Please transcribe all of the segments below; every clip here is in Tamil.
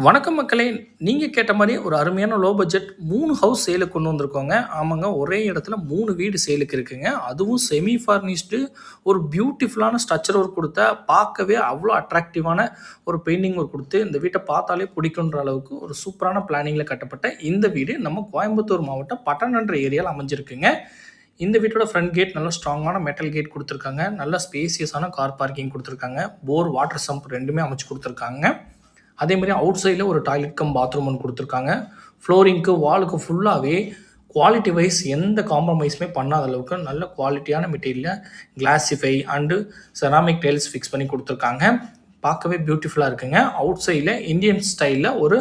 வணக்கம் மக்களே! நீங்க கேட்ட மாரி ஒரு அருமையான லோ பட்ஜெட் 3 ஹவுஸ் சேலுக்கு கொண்டு வந்திருக்கோங்க. ஆமாங்க, ஒரே இடத்துல 3 வீடு சேலுக்கு இருக்குங்க. அதுவும் செமி ஃபர்னிஷ்டு ஒரு பியூட்டிஃபுல்லான ஸ்ட்ரக்சர் ஒர்க் குடுத்த, பார்க்கவே அவ்ளோ அட்ராக்டிவான ஒரு பெயிண்டிங் ஒர்க் குடுத்து, இந்த வீட்ட பார்த்தாலே பிடிக்குன்ற அளவுக்கு ஒரு சூப்பரான பிளானிங்ல கட்டப்பட்ட இந்த வீடு நம்ம கோயம்புத்தூர் மாவட்டம் பட்டணம்ன்ற ஏரியால அமைஞ்சிருக்குங்க. இந்த வீட்டோட ஃப்ரண்ட் கேட் நல்ல ஸ்ட்ராங்கான மெட்டல் கேட் குடுத்துருக்காங்க. நல்ல ஸ்பேசியஸான கார் பார்க்கிங் குடுத்துருக்காங்க. போர், வாட்டர் சம்ப் 2மே அமைச்சு குடுத்துருக்காங்க. அதே மாரி அவுட் சைட்ல ஒரு டாய்லெட் கம் பாத்ரூம் ஒண்ணு குடுத்துருக்காங்க. ஃப்ளோரிங்க்கு, வாலுக்கு ஃபுல்லாவே குவாலிட்டி வைஸ் எந்த காம்ப்ரமைஸுமே பண்ணாத அளவுக்கு நல்ல குவாலிட்டியான மெட்டீரியல்ல classify and ceramic tiles fix பண்ணி குடுத்துருக்காங்க. பார்க்கவே பியூட்டிஃபுல்லா இருக்குங்க. அவுட் சைட்ல இந்தியன் ஸ்டைல்ல ஒரு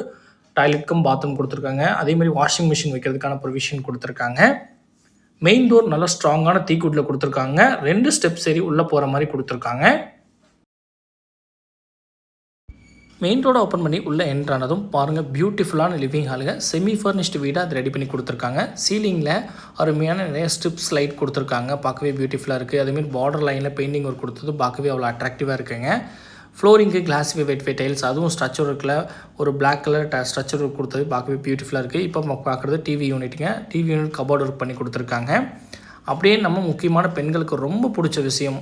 டாய்லெட் கம் பாத்ரூம் குடுத்துருக்காங்க. அதே மாரி வாஷிங் மிஷின் வைக்கிறதுக்கான ப்ரொவிஷன் குடுத்துருக்காங்க. மெயின் டோர் நல்ல ஸ்ட்ராங்கான டீக்வுட்ல குடுத்துருக்காங்க. 2 ஸ்டெப்ஸ் ஏறி உள்ள போற மாரி குடுத்துருக்காங்க. மெயின் ரோட ஓப்பன் பண்ணி உள்ளே என்ட்ரு ஆனதும் பாருங்கள், பியூட்டிஃபுல்லான லிவிங் ஹாலுங்க. செமி ஃபர்னிஷ்டு வீடாக அது ரெடி பண்ணி கொடுத்துருக்காங்க. சீலிங்கில் அருமையான நிறைய ஸ்ட்ரிப்ஸ் லைட் கொடுத்துருக்காங்க. பார்க்கவே பியூட்டிஃபுல்லாக இருக்குது. அதேமாதிரி பார்டர் லைனில் பெயிண்டிங் ஒர்க் கொடுத்தது பார்க்கவே அவ்வளோ அட்ராக்டிவாக இருக்குங்க. ஃப்ளோரிங்கு கிளாஸி வெயிட் டைல்ஸ், அதுவும் ஸ்ட்ரக்சர் ஒர்க்கில் ஒரு பிளாக் கலர் ஸ்ட்ரக்சர் ஒர்க் கொடுத்தது பார்க்கவே பியூட்டிஃபுல்லாக இருக்குது. இப்போ நம்ம பார்க்குறது டிவி யூனிட்டுங்க. டிவி யூனிட் கபோர்ட் ஒர்க் பண்ணி கொடுத்துருக்காங்க. அப்படியே நம்ம முக்கியமான பெண்களுக்கு ரொம்ப பிடிச்ச விஷயம்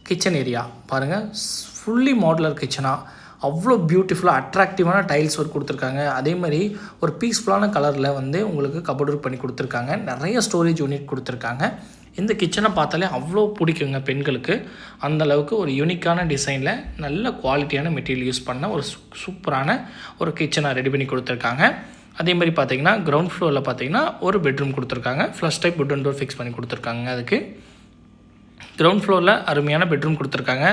கிச்சன் ஏரியா பாருங்கள். ஃபுல்லி மாடுலர் கிச்சனாக அவ்வளோ பியூட்டிஃபுல்லாக அட்ராக்டிவான டைல்ஸ் ஒர்க் கொடுத்துருக்காங்க. அதே மாதிரி ஒரு பீஸ்ஃபுல்லான கலரில் வந்து உங்களுக்கு கபோர்ட் ஒர்க் பண்ணி கொடுத்துருக்காங்க. நிறைய ஸ்டோரேஜ் யூனிட் கொடுத்துருக்காங்க. இந்த கிச்சனை பார்த்தாலே அவ்வளோ பிடிக்குங்க பெண்களுக்கு. அந்தளவுக்கு ஒரு யூனிக்கான டிசைனில் நல்ல குவாலிட்டியான மெட்டீரியல் யூஸ் பண்ண ஒரு சூப்பரான ஒரு கிச்சனை ரெடி பண்ணி கொடுத்துருக்காங்க. அதே மாதிரி பார்த்தீங்கன்னா கிரவுண்ட் ஃப்ளோரில் பார்த்தீங்கன்னா ஒரு பெட்ரூம் கொடுத்துருக்காங்க. Flush type wood and door fix பண்ணி கொடுத்துருக்காங்க. அதுக்கு கிரவுண்ட் ஃப்ளோரில் அருமையான பெட்ரூம் கொடுத்துருக்காங்க.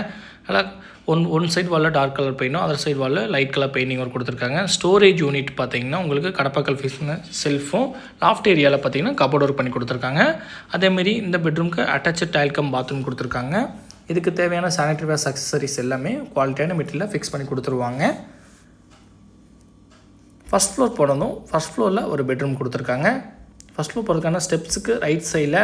நல்லா ஒன் சைட் வாலில் டார்க் கலர் பெயிண்டும், அதர் சைட் வாலில் லைட் கலர் பெயிண்டிங் ஒர்க் கொடுத்துருக்காங்க. ஸ்டோரேஜ் யூனிட் பார்த்தீங்கன்னா உங்களுக்கு கடப்பாக்கல் ஃபிக்ஸ்னு செல்ஃபும், லாஃப்ட் ஏரியாவில் பார்த்தீங்கன்னா கபோர்ட் ஒர்க் பண்ணி கொடுத்துருக்காங்க. அதேமாரி இந்த பெட்ரூமுக்கு அட்டாச்சு டைல் கம் பாத்ரூம் கொடுத்துருக்காங்க. இதுக்கு தேவையான சானிடரி வேர் அக்சசரிஸ் எல்லாமே குவாலிட்டியான மெட்டீரியலில் ஃபிக்ஸ் பண்ணி கொடுத்துருவாங்க. ஃபஸ்ட் ஃப்ளோர் போனதும் ஃபஸ்ட் ஃப்ளோரில் ஒரு பெட்ரூம் கொடுத்துருக்காங்க. ஃபஸ்ட் ஃப்ளோர் போகிறதுக்கான ஸ்டெப்ஸுக்கு ரைட் சைடில்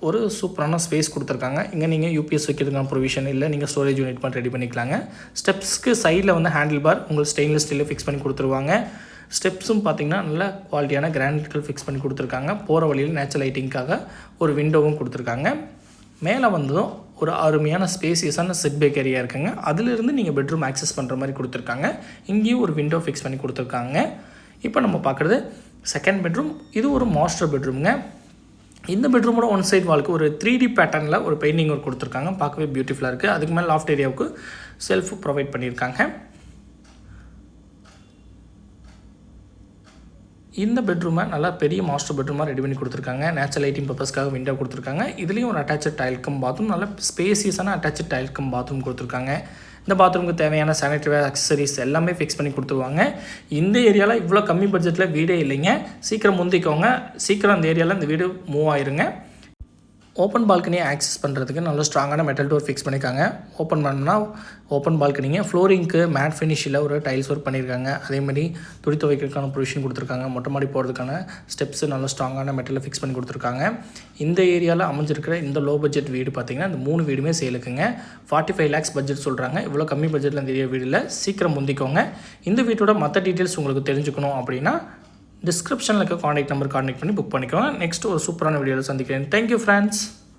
ஒரு சூப்பரான ஸ்பேஸ் கொடுத்துருக்காங்க. இங்கே நீங்கள் யூபிஎஸ் வைக்கிறதுக்கான ப்ரொவிஷன் இல்லை, நீங்கள் ஸ்டோரேஜ் யூனிட் பண்ணி ரெடி பண்ணிக்கலாங்க. ஸ்டெப்ஸ்க்கு சைடில் வந்து ஹேண்டில் பார் உங்களுக்கு ஸ்டெயின்லெஸ் ஸ்டீலில் ஃபிக்ஸ் பண்ணி கொடுத்துருவாங்க. ஸ்டெப்ஸும் பார்த்திங்கன்னா நல்ல குவாலிட்டியான கிரானைட்கள் ஃபிக்ஸ் பண்ணி கொடுத்துருக்காங்க. போகிற வழியில் நேச்சுரல் லைட்டிங்காக ஒரு விண்டோவும் கொடுத்துருக்காங்க. மேலே வந்ததும் ஒரு அருமையான ஸ்பேசியஸான செட் பேக் ஏரியா இருக்குங்க. அதிலிருந்து நீங்கள் பெட்ரூம் ஆக்சஸ் பண்ணுற மாதிரி கொடுத்துருக்காங்க. இங்கேயும் ஒரு விண்டோ ஃபிக்ஸ் பண்ணி கொடுத்துருக்காங்க. இப்போ நம்ம பார்க்குறது செகண்ட் பெட்ரூம். இது ஒரு மாஸ்டர் பெட்ரூம்ங்க. இந்த பெட்ரூமோட ஒன் சைட் வாலுக்கு ஒரு 3D பேட்டர்னில் ஒரு பெயிண்டிங் ஒர்க் கொடுத்துருக்காங்க. பார்க்கவே பியூட்டிஃபுல்லாக இருக்குது. அதுக்கு மேலே லாஃப்ட் ஏரியாவுக்கு செல்ஃபு ப்ரொவைட் பண்ணியிருக்காங்க. இந்த பெட்ரூமை நல்லா பெரிய மாஸ்டர் பெட்ரூமாக ரெடி பண்ணி கொடுத்துருக்காங்க. நேச்சுரல் லைட்டிங் பர்பஸ்க்காக விண்டோ கொடுத்துருக்காங்க. இதுலேயும் ஒரு அட்டாச்சு டைல் கம் பாத்ரூம், நல்ல ஸ்பேசியஸான அட்டாச்சு டைல் கம் பாத்ரூம் கொடுத்துருக்காங்க. இந்த பாத்ரூமுக்கு தேவையான சானிடரி வேர் அக்சசரிஸ் எல்லாமே ஃபிக்ஸ் பண்ணி கொடுத்துருவாங்க. இந்த ஏரியாவில் இவ்வளோ கம்மி பட்ஜெட்டில் வீடே இல்லைங்க. சீக்கிரம் முந்திக்கோங்க. சீக்கிரம் அந்த ஏரியாவில் இந்த வீடு மூவ் ஆயிருங்க. ஓப்பன் பால்கனியை ஆக்சஸ் பண்ணுறதுக்கு நல்ல ஸ்ட்ராங்கான மெட்டல் டோர் ஃபிக்ஸ் பண்ணியிருக்காங்க. ஓப்பன் பண்ணால் ஓப்பன் பால்கனிங்க. ஃப்ளோரிங்க்கு மேட் ஃபினிஷில் ஒரு டைல்ஸ் ஒர்க் பண்ணியிருக்காங்க. அதேமாதிரி துணி துவைக்கிறதுக்கான ப்ரொவிஷன் கொடுத்துருக்காங்க. மொட்டை மாடி போகிறதுக்கான ஸ்டெப்ஸு நல்ல ஸ்ட்ராங்கான மெட்டலில் ஃபிக்ஸ் பண்ணி கொடுத்துருக்காங்க. இந்த ஏரியாவில் அமைஞ்சிருக்கிற இந்த லோ பட்ஜெட் வீடு பார்த்திங்கன்னா இந்த 3 வீடுமே சேலுக்குங்க. 45 lakhs பட்ஜெட் சொல்கிறாங்க. இவ்வளோ கம்மி பட்ஜெட்டில் இந்த வீடில் சீக்கிரம் முந்திக்கோங்க. இந்த வீட்டோட மற்ற டீட்டெயில்ஸ் உங்களுக்கு தெரிஞ்சுக்கணும் அப்படின்னா டிஸ்கிரிப்ஷனில் இருக்க கான்டாக்ட் நம்பர் கான்டாக்ட் பண்ணி புக் பண்ணிக்கோங்க. நெக்ஸ்ட் ஒரு சூப்பரான வீடியோவில் சந்திக்கிறேன். Thank you friends.